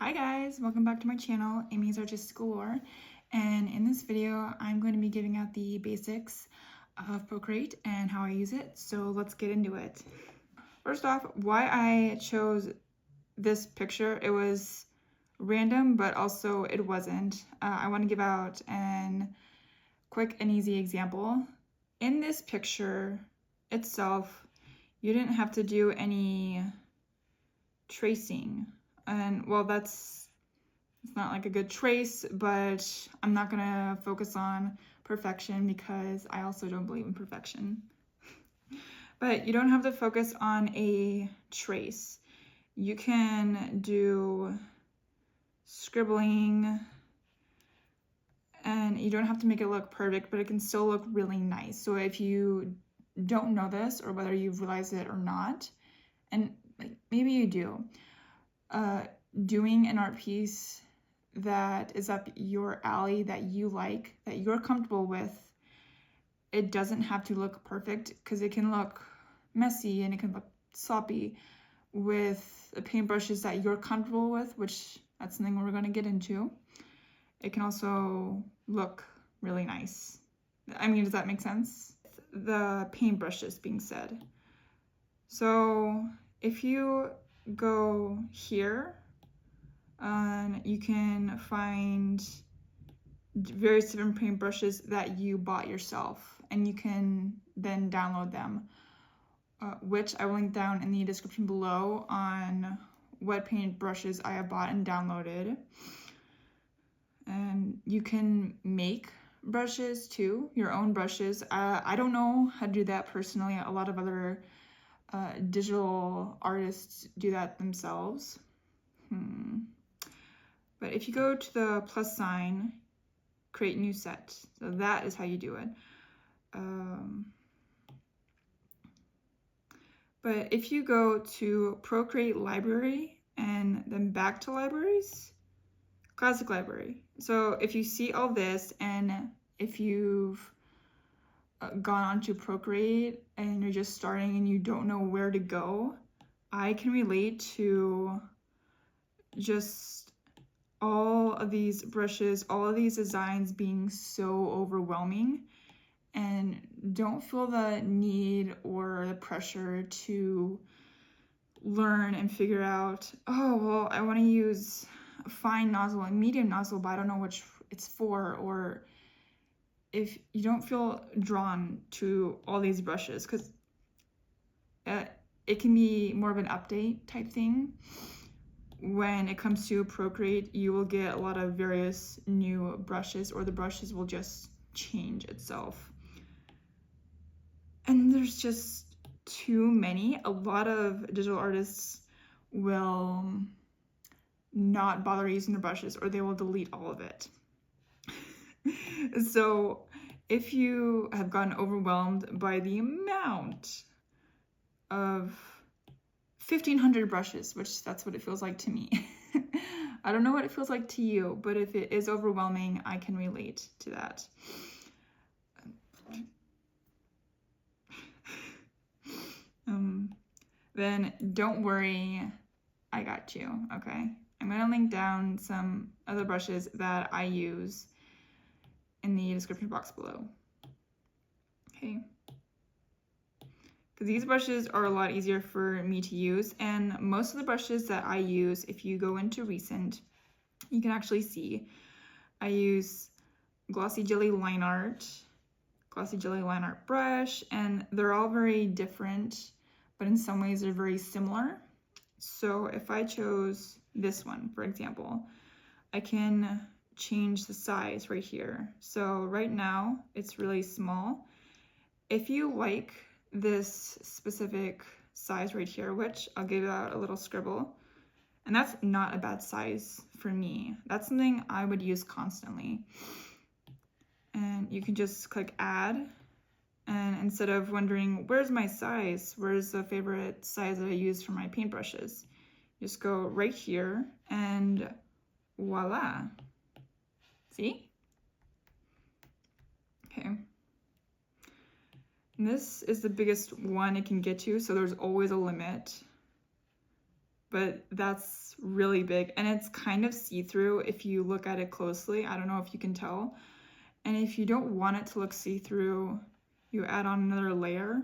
Hi guys, welcome back to my channel, Amy's Artistic Galore, and in this video I'm going to be giving out the basics of Procreate and how I use it, so let's get into it. First off, why I chose this picture, it was random but also it wasn't. I want to give out an quick and easy example. In this picture itself, you didn't have to do any tracing. And well, it's not like a good trace, but I'm not gonna focus on perfection because I also don't believe in perfection. But you don't have to focus on a trace. You can do scribbling and you don't have to make it look perfect, but it can still look really nice. So if you don't know this, or whether you've realized it or not, and like maybe you do, doing an art piece that is up your alley, that you like, that you're comfortable with, it doesn't have to look perfect because it can look messy and it can look sloppy with the paintbrushes that you're comfortable with, which that's something we're going to get into. It can also look really nice. I mean, does that make sense? The paintbrushes being said. So if you go here, you can find various different paintbrushes that you bought yourself, and you can then download them, which I will link down in the description below on what paintbrushes I have bought and downloaded. And you can make brushes too, your own brushes. I don't know how to do that personally. A lot of other digital artists do that themselves. But if you go to the plus sign, create new set. So that is how you do it. But if you go to Procreate library and then back to libraries, classic library. So if you see all this and if you've gone on to Procreate and you're just starting and you don't know where to go, I can relate to just all of these brushes, all of these designs being so overwhelming, and don't feel the need or the pressure to learn and figure out, oh, well, I want to use a fine nozzle and medium nozzle, but I don't know which it's for, or if you don't feel drawn to all these brushes, because it can be more of an update type thing. When it comes to Procreate, you will get a lot of various new brushes, or the brushes will just change itself. And there's just too many. A lot of digital artists will not bother using the brushes, or they will delete all of it. So if you have gotten overwhelmed by the amount of 1,500 brushes, which that's what it feels like to me. I don't know what it feels like to you, but if it is overwhelming, I can relate to that. Then don't worry, I got you, okay? I'm gonna link down some other brushes that I use in the description box below, okay? Because these brushes are a lot easier for me to use, and most of the brushes that I use, if you go into recent, you can actually see I use Glossy Jelly Line Art brush, and they're all very different, but in some ways they're very similar. So if I chose this one, for example, I can change the size right here. So right now it's really small. If you like this specific size right here, which I'll give out a little scribble, and that's not a bad size for me. That's something I would use constantly. And you can just click add, and instead of wondering where's my size, where's the favorite size that I use for my paintbrushes, just go right here and voila. See? Okay. And this is the biggest one it can get to, so there's always a limit. but that's really big. And it's kind of see-through if you look at it closely. I don't know if you can tell. And if you don't want it to look see-through, you add on another layer.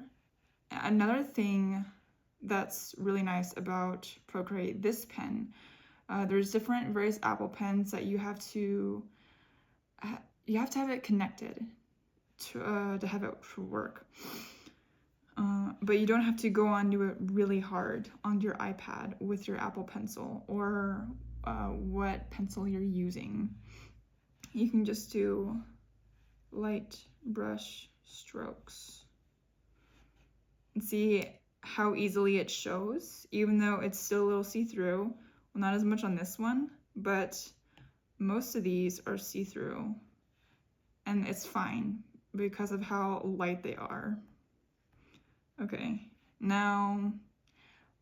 Another thing that's really nice about Procreate, this pen, there's different various Apple pens that you have to have it connected to have it work. But you don't have to go onto it really hard on your iPad with your Apple Pencil or what pencil you're using. You can just do light brush strokes and see how easily it shows, even though it's still a little see-through. Well, not as much on this one, but most of these are see-through, and it's fine because of how light they are. Okay, now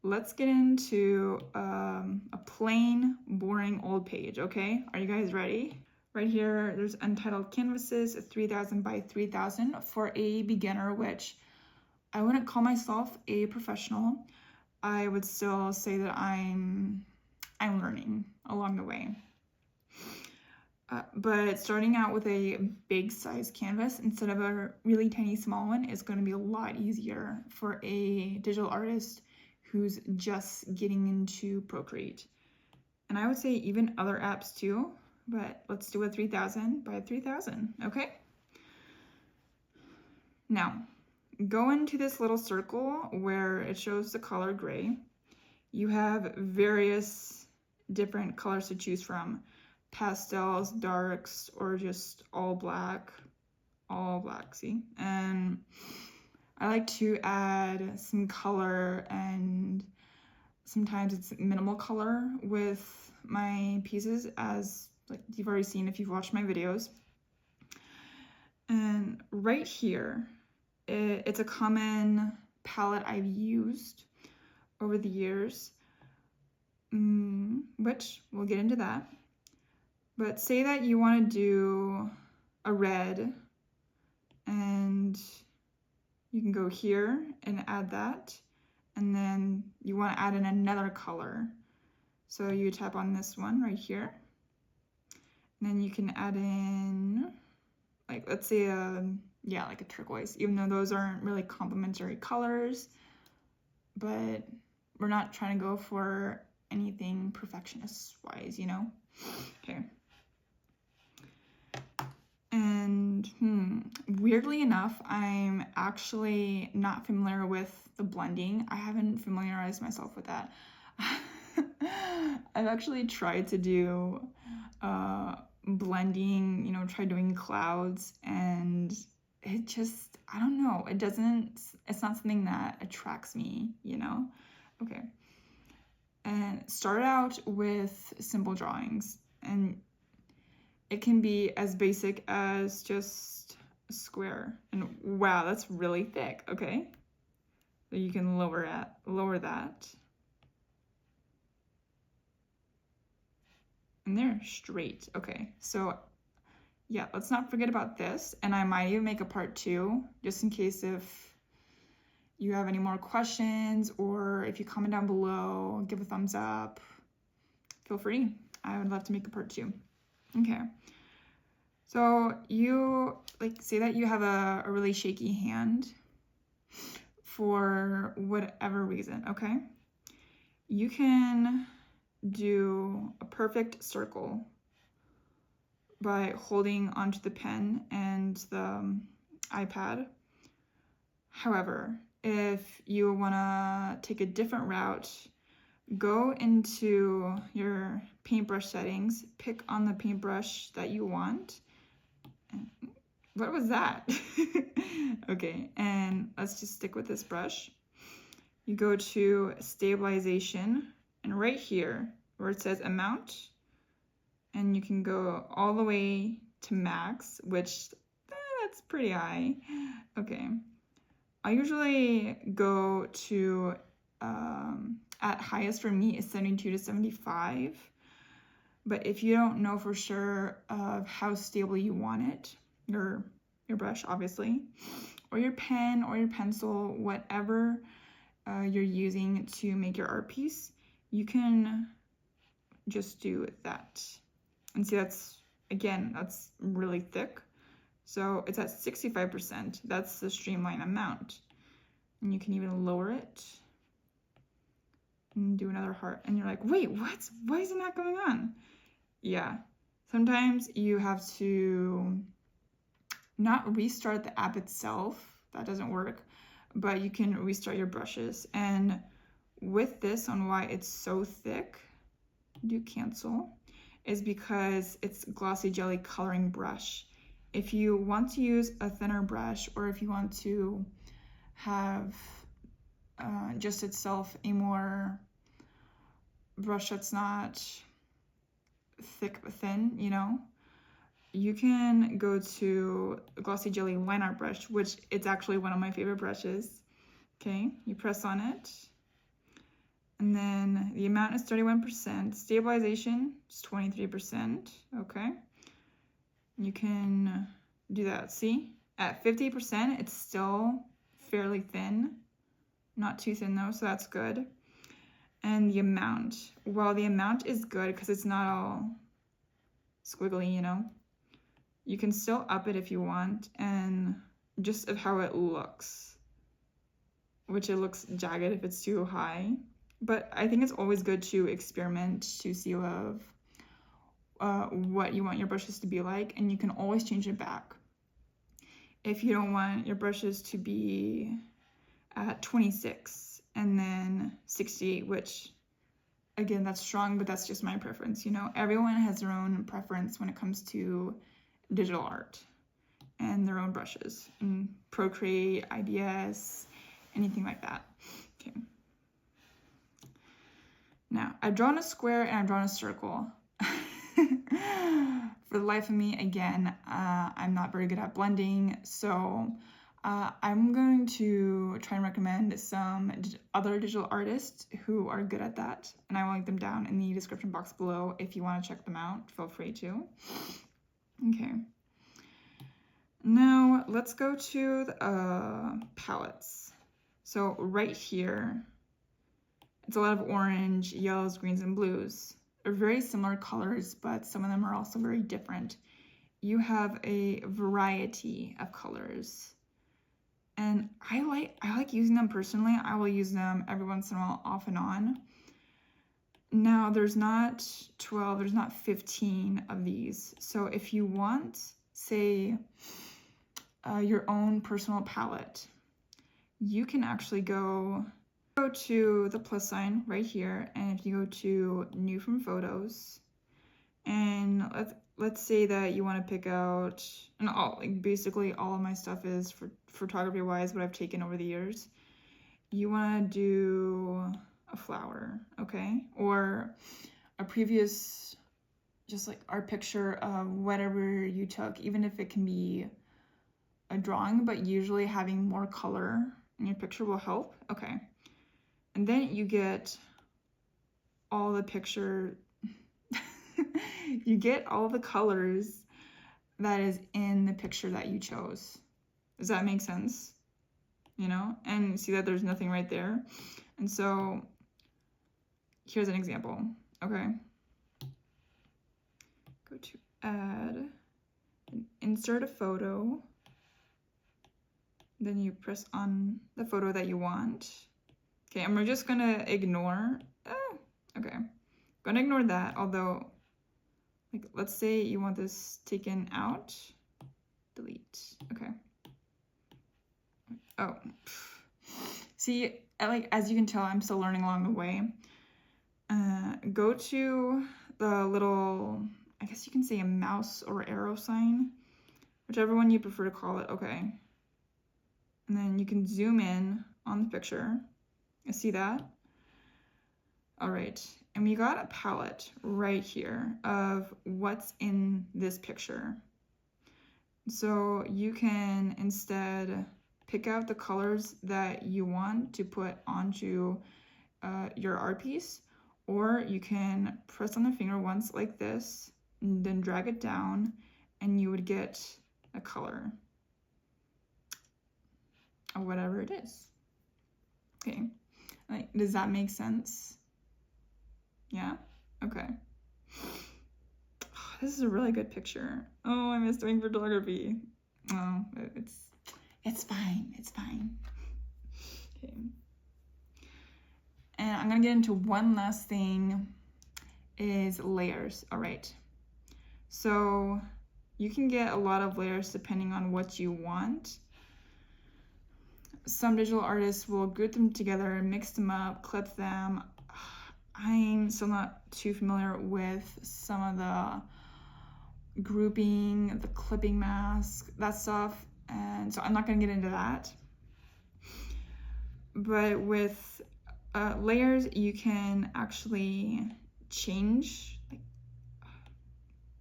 let's get into a plain, boring old page, okay? Are you guys ready? Right here, there's Untitled Canvases, 3,000 by 3,000 for a beginner, which I wouldn't call myself a professional. I would still say that I'm learning along the way. But starting out with a big size canvas instead of a really tiny small one is going to be a lot easier for a digital artist who's just getting into Procreate. And I would say even other apps too, but let's do a 3,000 by 3,000, okay? Now, go into this little circle where it shows the color gray. You have various different colors to choose from. Pastels, darks, or just all black, see? And I like to add some color, and sometimes it's minimal color with my pieces, as like you've already seen if you've watched my videos. And right here, it's a common palette I've used over the years, which we'll get into that. But say that you want to do a red, and you can go here and add that, and then you want to add in another color. So you tap on this one right here, and then you can add in, like, let's say like a turquoise, even though those aren't really complementary colors, but we're not trying to go for anything perfectionist-wise, you know? Okay. And weirdly enough, I'm actually not familiar with the blending. I haven't familiarized myself with that. I've actually tried to do blending, you know, try doing clouds, and it just, I don't know, it's not something that attracts me, you know? Okay. And start out with simple drawings, and it can be as basic as just a square. And wow, that's really thick, okay? So you can lower that. And they're straight, okay. So yeah, let's not forget about this. And I might even make a part 2, just in case if you have any more questions, or if you comment down below, give a thumbs up, feel free. I would love to make a part 2. Okay, so you, like, say that you have a really shaky hand for whatever reason, okay? You can do a perfect circle by holding onto the pen and the iPad. However, if you want to take a different route, go into your paintbrush settings, pick on the paintbrush that you want. What was that? Okay, and let's just stick with this brush. You go to stabilization, and right here where it says amount, and you can go all the way to max, which that's pretty high. Okay, I usually go to at highest for me is 72 to 75, but if you don't know for sure of how stable you want it, your brush obviously, or your pen or your pencil, whatever you're using to make your art piece, you can just do that. And see, that's, again, that's really thick. So it's at 65%. That's the streamline amount. And you can even lower it and do another heart. And you're like, wait, what? Why is it not going on? Yeah. Sometimes you have to not restart the app itself. That doesn't work. But you can restart your brushes. And with this, on why it's so thick, do cancel, is because it's glossy jelly coloring brush. If you want to use a thinner brush, or if you want to have just itself a more brush that's not thick but thin, you know, you can go to glossy jelly line art brush, which it's actually one of my favorite brushes. Okay, you press on it, and then the amount is 31%. Stabilization is 23%. Okay, you can do that. See, at 50%, it's still fairly thin. Not too thin though, so that's good. And the amount, well, the amount is good because it's not all squiggly, you know. You can still up it if you want, and just of how it looks, which it looks jagged if it's too high. But I think it's always good to experiment to see what you want your brushes to be like, and you can always change it back. If you don't want your brushes to be at 26 and then 68, which again, that's strong, but that's just my preference, you know. Everyone has their own preference when it comes to digital art and their own brushes, and Procreate, IBS, anything like that. Okay. Now, I've drawn a square and I've drawn a circle. For the life of me, again, I'm not very good at blending, so I'm going to try and recommend some other digital artists who are good at that, and I will link them down in the description box below. If you want to check them out, feel free to. Okay. Now, let's go to the palettes. So right here, it's a lot of orange, yellows, greens, and blues. They're very similar colors, but some of them are also very different. You have a variety of colors, and I like using them personally. I will use them every once in a while, off and on. Now, there's not 12, there's not 15 of these. So if you want, say, your own personal palette, you can actually go to the plus sign right here, and if you go to new from photos, and let's say that you want to pick out, and basically all of my stuff is for photography wise what I've taken over the years. You want to do a flower, okay, or a previous, just like our picture of whatever you took, even if it can be a drawing, but usually having more color in your picture will help. Okay. And then you get all the picture, you get all the colors that is in the picture that you chose. Does that make sense? You know, and see that there's nothing right there. And so here's an example, okay? Go to add, and insert a photo. Then you press on the photo that you want. Okay, and we're just gonna ignore, okay. Gonna ignore that, although, like, let's say you want this taken out, delete, okay. Oh, see, like, as you can tell, I'm still learning along the way. Go to the little, I guess you can say a mouse or arrow sign, whichever one you prefer to call it, okay. And then you can zoom in on the picture. You see that? All right, and we got a palette right here of what's in this picture. So you can instead pick out the colors that you want to put onto your art piece, or you can press on the finger once like this, and then drag it down, and you would get a color of whatever it is. Okay. Like, does that make sense? Yeah? Okay. This is a really good picture. Oh, I miss doing photography. Oh, it's fine. It's fine. Okay. And I'm gonna get into one last thing, is layers. All right. So you can get a lot of layers depending on what you want. Some digital artists will group them together, mix them up, clip them. I'm still not too familiar with some of the grouping, the clipping mask, that stuff, and so I'm not going to get into that. But with layers, you can actually change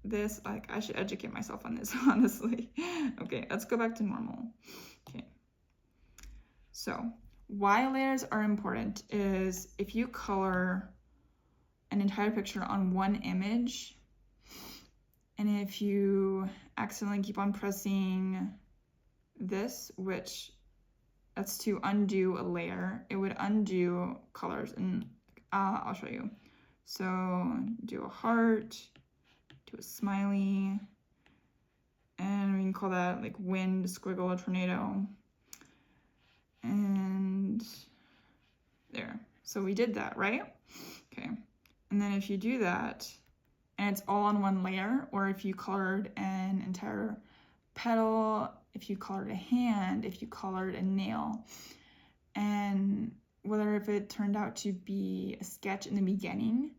this. Like, I should educate myself on this, honestly. Okay, let's go back to normal. Okay, so why layers are important is if you color an entire picture on one image, and if you accidentally keep on pressing this, which that's to undo a layer, it would undo colors, and I'll show you. So do a heart, do a smiley, and we can call that like wind, squiggle, tornado, and there. So we did that, right? Okay. And then if you do that, and it's all on one layer, or if you colored an entire petal, if you colored a hand, if you colored a nail, and whether if it turned out to be a sketch in the beginning,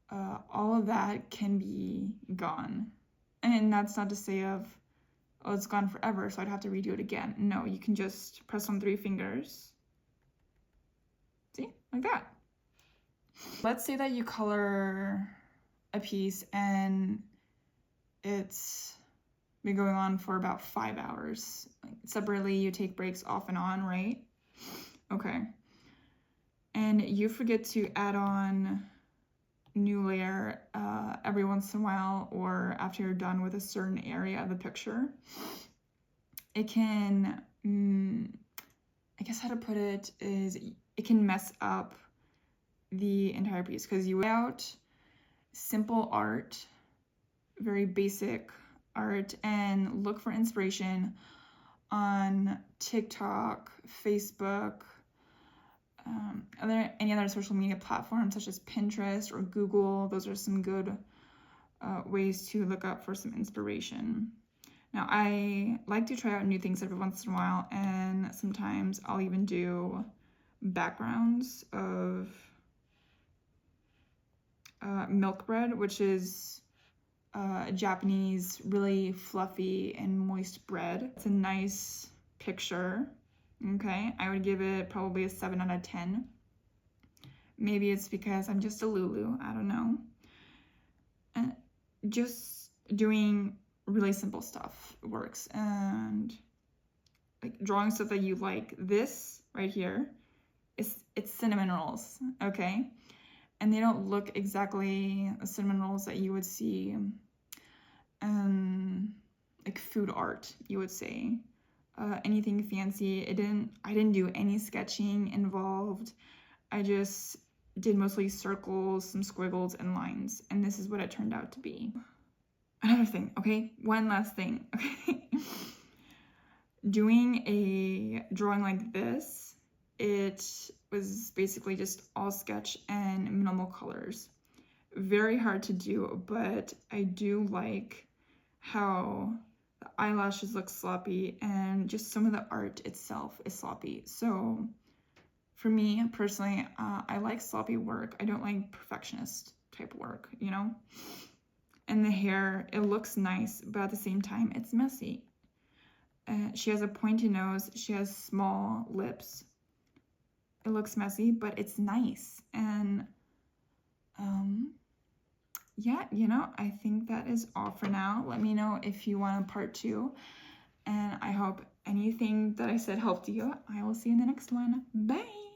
all of that can be gone. And that's not to say oh, it's gone forever, so I'd have to redo it again. No, you can just press on 3 fingers. See, like that. Let's say that you color a piece and it's been going on for about 5 hours. Separately, you take breaks off and on, right? Okay. And you forget to add on new layer every once in a while, or after you're done with a certain area of the picture. It can, I guess how to put it is, it can mess up the entire piece, because you out simple art, very basic art, and look for inspiration on TikTok, Facebook, any other social media platforms such as Pinterest or Google. Those are some good ways to look up for some inspiration. Now, I like to try out new things every once in a while, and sometimes I'll even do backgrounds of milk bread, which is Japanese, really fluffy and moist bread. It's a nice picture. Okay, I would give it probably a 7 out of 10. Maybe it's because I'm just a Lulu, I don't know. And just doing really simple stuff works, and like drawing stuff that you like. This right here it's cinnamon rolls, okay? And they don't look exactly the cinnamon rolls that you would see like food art, you would say. Anything fancy. I didn't do any sketching involved. I just did mostly circles, some squiggles, and lines, and this is what it turned out to be. Another thing, okay? One last thing, okay? Doing a drawing like this, it was basically just all sketch and minimal colors. Very hard to do, but I do like how the eyelashes look sloppy, and just some of the art itself is sloppy. So for me personally, I like sloppy work. I don't like perfectionist type work, you know? And the hair, it looks nice, but at the same time, it's messy. She has a pointy nose. She has small lips. It looks messy, but it's nice. And yeah, you know, I think that is all for now. Let me know if you want a part 2. And I hope anything that I said helped you. I will see you in the next one. Bye!